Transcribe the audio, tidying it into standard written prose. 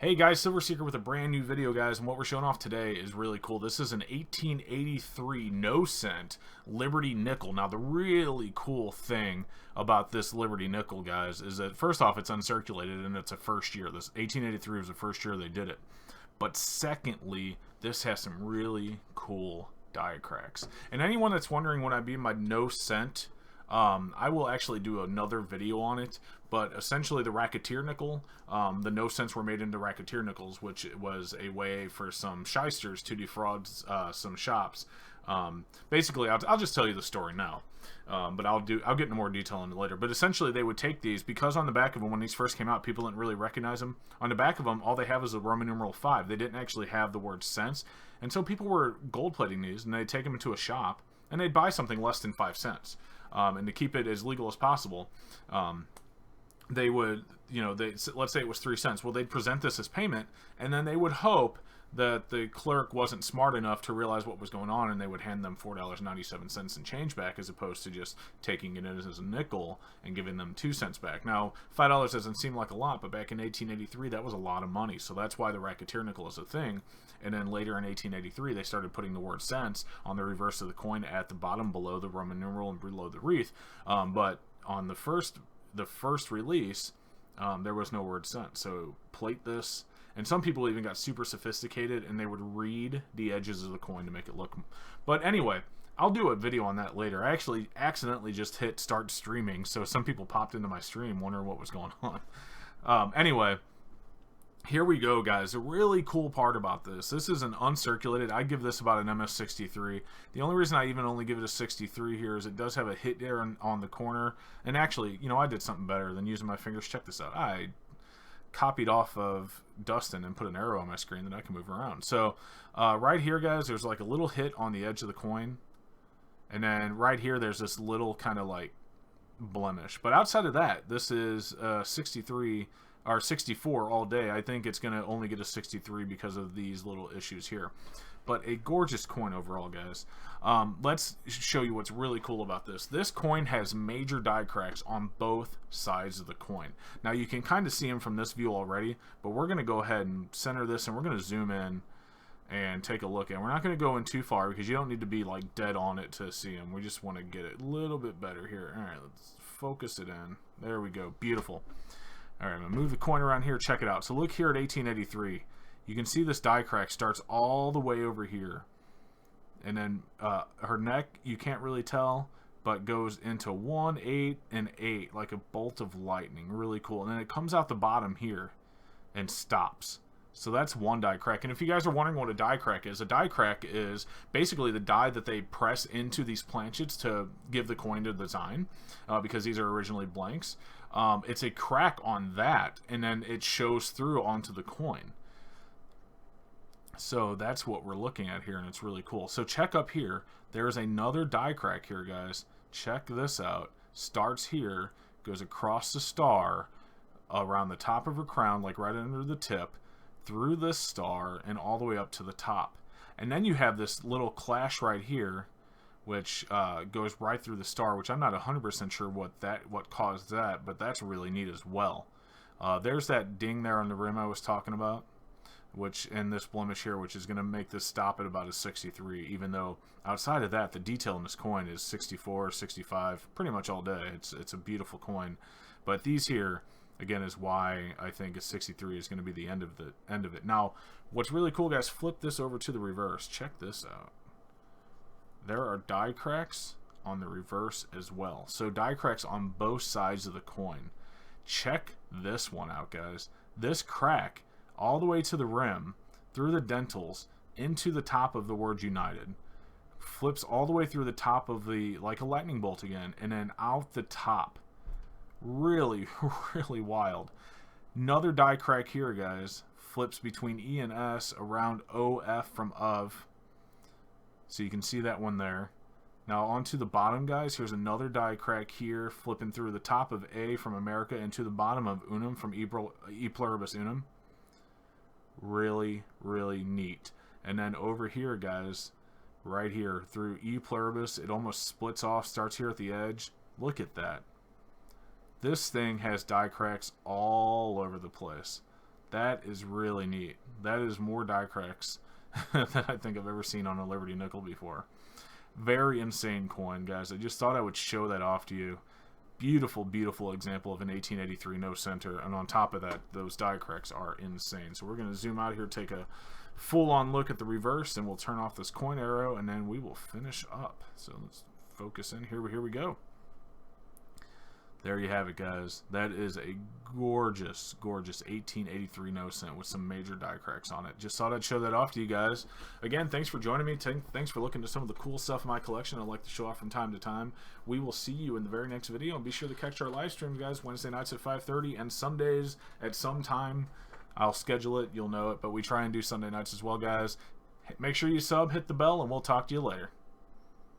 Hey guys, Silver Seeker with a brand new video, guys, and what we're showing off today is really cool. This is an 1883 no-cent Liberty Nickel. Now, the really cool thing about this Liberty Nickel, guys, is that first off, it's uncirculated and it's a first year. This 1883 was the first year they did it. But secondly, this has some really cool die cracks. And anyone that's wondering when I mean by no-cent, I will actually do another video on it, but essentially the Racketeer Nickel, the no cents were made into Racketeer Nickels, which was a way for some shysters to defraud some shops. Basically, I'll just tell you the story now, but I'll get into more detail on it later. But essentially, they would take these, because on the back of them, when these first came out, people didn't really recognize them. On the back of them, all they have is the Roman numeral 5. They didn't actually have the word cents, and so people were gold plating these, and they'd take them into a shop, and they'd buy something less than 5 cents. And to keep it as legal as possible, they would, let's say it was 3 cents. Well, they'd present this as payment, and then they would hope that the clerk wasn't smart enough to realize what was going on, and they would hand them $4.97 in change back, as opposed to just taking it as a nickel and giving them 2 cents back. Now, $5 doesn't seem like a lot, but back in 1883, that was a lot of money. So that's why the Racketeer Nickel is a thing. And then later in 1883, they started putting the word cents on the reverse of the coin at the bottom below the Roman numeral and below the wreath. But on the first release, there was no word cent. So plate this. And some people even got super sophisticated, and they would read the edges of the coin to make it look. But anyway, I'll do a video on that later. I actually accidentally just hit start streaming, so some people popped into my stream wondering what was going on. Anyway, here we go, guys. A really cool part about this is an uncirculated. I give this about an MS63. The only reason I even only give it a 63 here is it does have a hit there on the corner. And actually, I did something better than using my fingers. Check this out. I copied off of Dustin and put an arrow on my screen that I can move around. So right here, guys, there's like a little hit on the edge of the coin. And then right here, there's this little kind of like blemish. But outside of that, this is 63 or 64 all day. I think it's going to only get a 63 because of these little issues here. But a gorgeous coin overall, guys. Let's show you what's really cool about this. This coin has major die cracks on both sides of the coin. Now, you can kind of see them from this view already, but we're going to go ahead and center this, and we're going to zoom in and take a look. And we're not going to go in too far because you don't need to be like dead on it to see them. We just want to get it a little bit better here. All right, let's focus it in. There we go. Beautiful. All right, I'm going to move the coin around here. Check it out. So look here at 1883. You can see this die crack starts all the way over here. And then her neck, you can't really tell, but goes into 1, 8, and 8 like a bolt of lightning. Really cool. And then it comes out the bottom here and stops. So that's one die crack. And if you guys are wondering what a die crack is, a die crack is basically the die that they press into these planchets to give the coin to the design, because these are originally blanks. It's a crack on that, and then it shows through onto the coin. So that's what we're looking at here, and it's really cool. So check up here. There's another die crack here, guys. Check this out. Starts here, goes across the star, around the top of her crown, like right under the tip, through this star, and all the way up to the top. And then you have this little clash right here, which goes right through the star, which I'm not 100% sure what caused that, but that's really neat as well. There's that ding there on the rim I was talking about, which in this blemish here, which is going to make this stop at about a 63, even though outside of that, the detail in this coin is 64, 65, pretty much all day. It's a beautiful coin. But these here, again, is why I think a 63 is going to be the end of it. Now, what's really cool, guys, flip this over to the reverse. Check this out. There are die cracks on the reverse as well. So die cracks on both sides of the coin. Check this one out, guys. This crack all the way to the rim, through the dentals, into the top of the word United. Flips all the way through the top of the, like a lightning bolt again, and then out the top. Really, really wild. Another die crack here, guys. Flips between E and S, around OF from of. So you can see that one there. Now onto the bottom, guys. Here's another die crack here, flipping through the top of A from America into the bottom of Unum from E pluribus unum. Really, really neat. And then over here, guys, right here, through E pluribus, it almost splits off, starts here at the edge. Look at that. This thing has die cracks all over the place. That is really neat. That is more die cracks than I think I've ever seen on a Liberty Nickel before. Very insane coin, guys. I just thought I would show that off to you. Beautiful, beautiful example of an 1883 no center, and on top of that, those die cracks are insane. So we're going to zoom out here, take a full-on look at the reverse, and we'll turn off this coin arrow, and then we will finish up. So let's focus in. Here we go. There you have it, guys. That is a gorgeous, gorgeous 1883 no cent with some major die cracks on it. Just thought I'd show that off to you guys. Again, thanks for joining me. Thanks for looking at some of the cool stuff in my collection I like to show off from time to time. We will see you in the very next video, and be sure to catch our live streams, guys, Wednesday nights at 5:30, and Sundays at some time. I'll schedule it, you'll know it, but we try and do Sunday nights as well, guys. Make sure you sub, hit the bell, and we'll talk to you later.